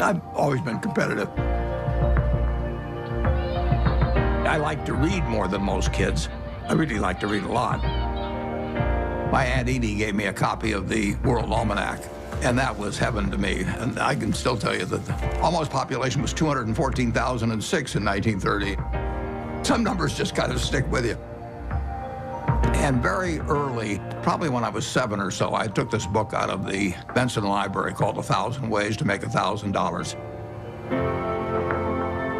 I've always been competitive. I like to read more than most kids. I really like to read a lot. My Aunt Edie gave me a copy of the World Almanac, and that was heaven to me. And I can still tell you that the almost population was 214,006 in 1930. Some numbers just kind of stick with you. And very early, probably when I was 7 or so, I took this book out of the Benson Library called 1,000 Ways to Make $1,000.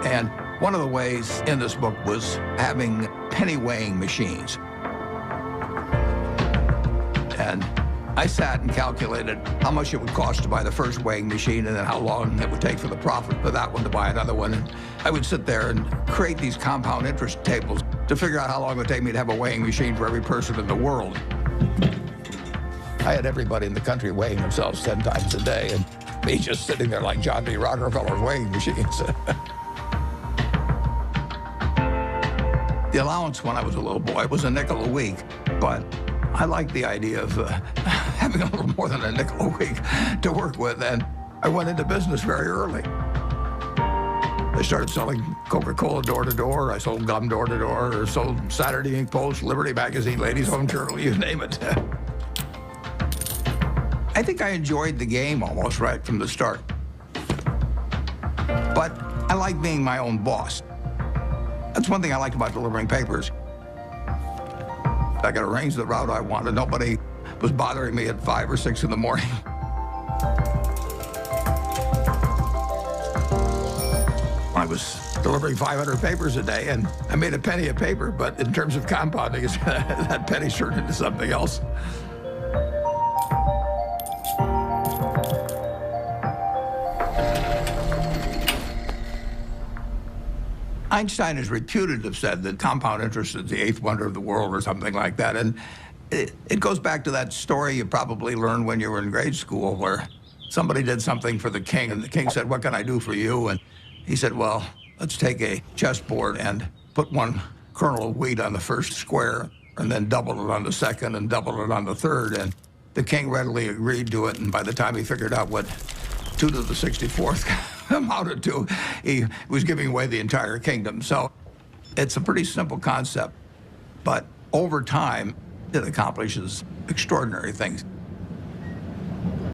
And one of the ways in this book was having penny weighing machines. And I sat and calculated how much it would cost to buy the first weighing machine and then how long it would take for the profit for that one to buy another one. And I would sit there and create these compound interest tables to figure out how long it would take me to have a weighing machine for every person in the world. I had everybody in the country weighing themselves 10 times a day, and me just sitting there like John D. Rockefeller's weighing machines. The allowance when I was a little boy was a nickel a week, but I liked the idea of having a little more than a nickel a week to work with, and I went into business very early. I started selling Coca-Cola door to door. I sold gum door to door, or sold Saturday Evening Post, Liberty Magazine, Ladies Home Journal, you name it. I think I enjoyed the game almost right from the start. But I like being my own boss. That's one thing I liked about delivering papers. I could arrange the route I wanted. Nobody was bothering me at 5 or 6 in the morning. I was delivering 500 papers a day, and I made a penny a paper, but in terms of compounding, that penny turned into something else. Einstein is reputed to have said that compound interest is the 8th wonder of the world or something like that. And it goes back to that story you probably learned when you were in grade school where somebody did something for the king, and the king said, "What can I do for you?" And he said, "Well, let's take a chessboard and put 1 kernel of wheat on the first square and then double it on the second and double it on the third." And the king readily agreed to it, and by the time he figured out what 2 to the 64th amounted to, he was giving away the entire kingdom. So it's a pretty simple concept, but over time, it accomplishes extraordinary things.